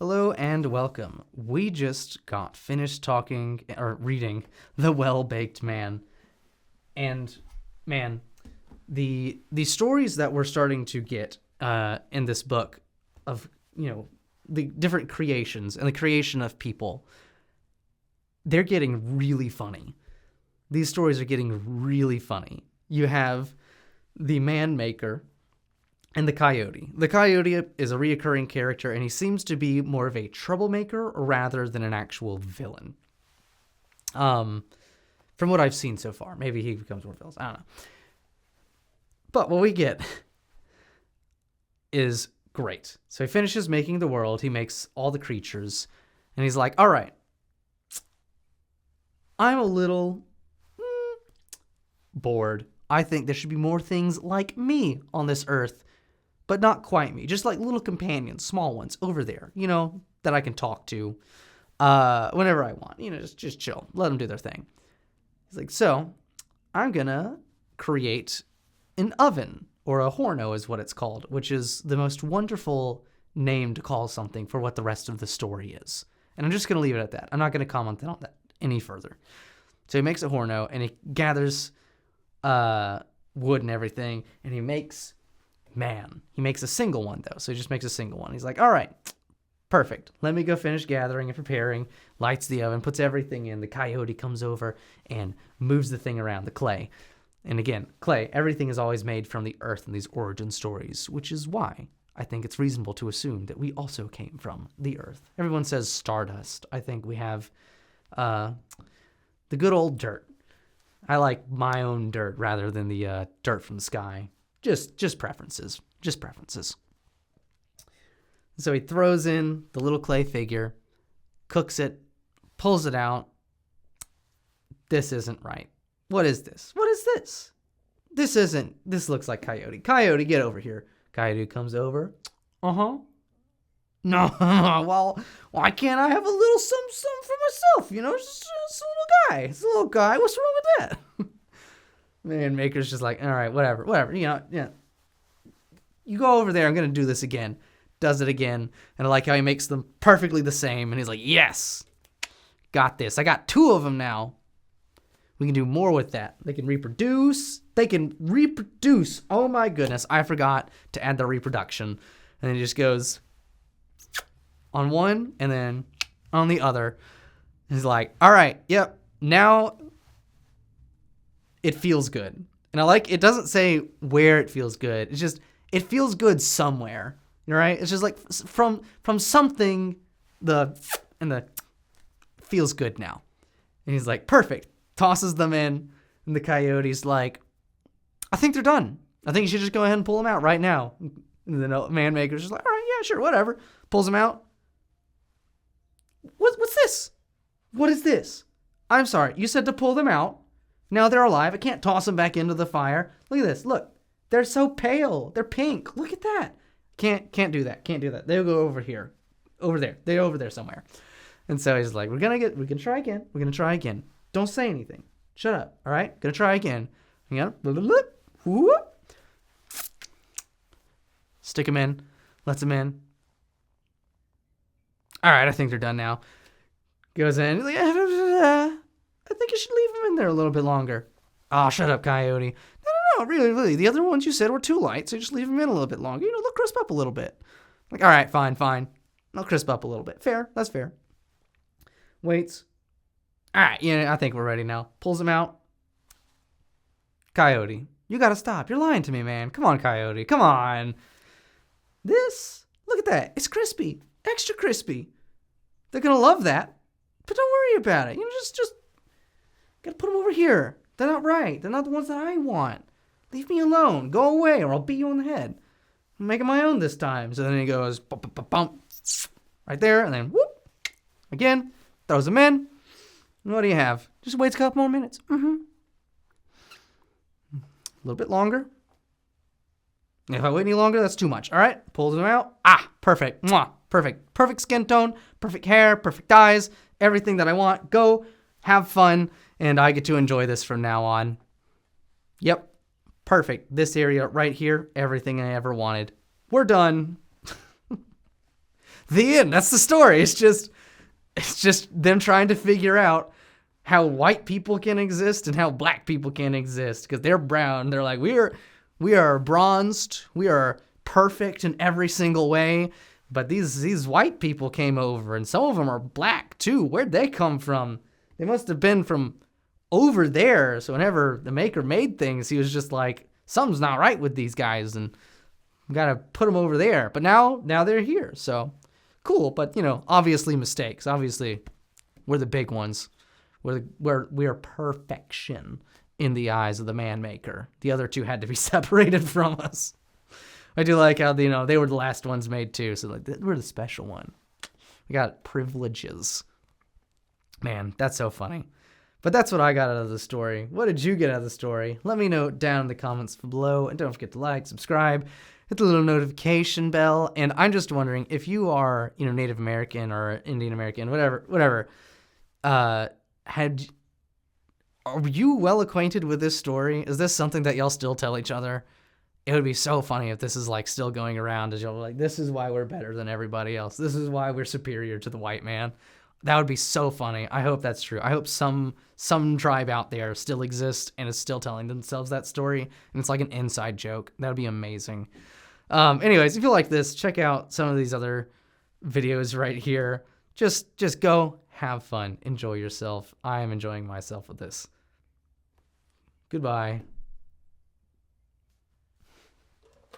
Hello and welcome. We just got finished talking or reading The Well-Baked Man. And man, the stories that we're starting to get in this book of, the different creations and the creation of people, they're getting really funny. These stories are getting really funny. You have the man maker and the coyote. The coyote is a reoccurring character, and he seems to be more of a troublemaker rather than an actual villain. From what I've seen so far. Maybe he becomes more villains. I don't know. But what we get is great. So he finishes making the world. He makes all the creatures. And he's like, all right. I'm a little bored. I think there should be more things like me on this earth. But not quite me. Just like little companions, small ones over there, that I can talk to whenever I want. Just chill. Let them do their thing. He's like, so I'm going to create an oven, or a horno is what it's called, which is the most wonderful name to call something for what the rest of the story is. And I'm just going to leave it at that. I'm not going to comment on that any further. So he makes a horno, and he gathers wood and everything, and he makes a single one, though. So he just makes a single one. He's like, all right, perfect. Let me go finish gathering and preparing. Lights the oven, puts everything in. The coyote comes over and moves the thing around, the clay. And again, clay, everything is always made from the earth in these origin stories, which is why I think it's reasonable to assume that we also came from the earth. Everyone says stardust. I think we have the good old dirt. I like my own dirt rather than the dirt from the sky. Just preferences. Just preferences. So he throws in the little clay figure, cooks it, pulls it out. This isn't right. What is this? What is this? This looks like Coyote. Coyote, get over here. Coyote comes over. Uh-huh. No, well, why can't I have a little something for myself? Just a little guy. It's a little guy. What's wrong with that? Man, Maker's just like, all right, whatever. Yeah. You go over there. I'm going to do this again. Does it again. And I like how he makes them perfectly the same. And he's like, yes, got this. I got 2 of them now. We can do more with that. They can reproduce. Oh, my goodness. I forgot to add the reproduction. And then he just goes on one and then on the other. He's like, all right, yep, now it feels good. And I like, it doesn't say where it feels good. It's just, it feels good somewhere, right? It's just like from something, the feels good now. And he's like, perfect. Tosses them in, and the coyote's like, I think they're done. I think you should just go ahead and pull them out right now. And the man maker's just like, all right, yeah, sure, whatever. Pulls them out. What's this? What is this? I'm sorry, you said to pull them out. Now they're alive. I can't toss them back into the fire. Look at this. Look. They're so pale. They're pink. Look at that. Can't do that. Can't do that. They'll go over here. Over there. They're over there somewhere. And so he's like, we're gonna try again. We're gonna try again. Don't say anything. Shut up. All right? Gonna try again. Stick them in. Lets them in. All right, I think they're done now. Goes in. He's like, I think you should leave them in there a little bit longer. Oh, shut up, Coyote. No, really. The other ones you said were too light, so just leave them in a little bit longer. They'll crisp up a little bit. Like, all right, fine. They'll crisp up a little bit. Fair. That's fair. Waits. All right, I think we're ready now. Pulls them out. Coyote, you got to stop. You're lying to me, man. Come on, Coyote. Come on. Look at that. It's crispy. Extra crispy. They're going to love that. But don't worry about it. Just got to put them over here. They're not right. They're not the ones that I want. Leave me alone. Go away or I'll beat you on the head. I'm making my own this time. So then he goes, bump, right there. And then whoop. Again, throws them in. And what do you have? Just waits a couple more minutes. A little bit longer. If I wait any longer, that's too much. All right. Pulls them out. Perfect. Mwah. Perfect. Perfect skin tone. Perfect hair. Perfect eyes. Everything that I want. Go. Have fun. And I get to enjoy this from now on. Yep. Perfect. This area right here. Everything I ever wanted. We're done. The end. That's the story. It's just them trying to figure out how white people can exist and how black people can exist, because they're brown. They're like, we are bronzed. We are perfect in every single way. But these white people came over, and some of them are black too. Where'd they come from? They must have been from over there. So whenever the maker made things, he was just like, something's not right with these guys, and we gotta put them over there. But now they're here. So cool. But obviously mistakes. Obviously, we're the big ones. We are perfection in the eyes of the man maker. The other two had to be separated from us. I do like how they were the last ones made too. So like we're the special one. We got privileges. Man, that's so funny. But that's what I got out of the story. What did you get out of the story? Let me know down in the comments below. And don't forget to like, subscribe, hit the little notification bell. And I'm just wondering if you are, Native American or Indian American, whatever. Are you well acquainted with this story? Is this something that y'all still tell each other? It would be so funny if this is like still going around, as y'all are like, this is why we're better than everybody else. This is why we're superior to the white man. That would be so funny. I hope that's true. I hope some tribe out there still exists and is still telling themselves that story, and it's like an inside joke. That would be amazing. Anyways, if you like this, check out some of these other videos right here. Just go have fun. Enjoy yourself. I am enjoying myself with this. Goodbye.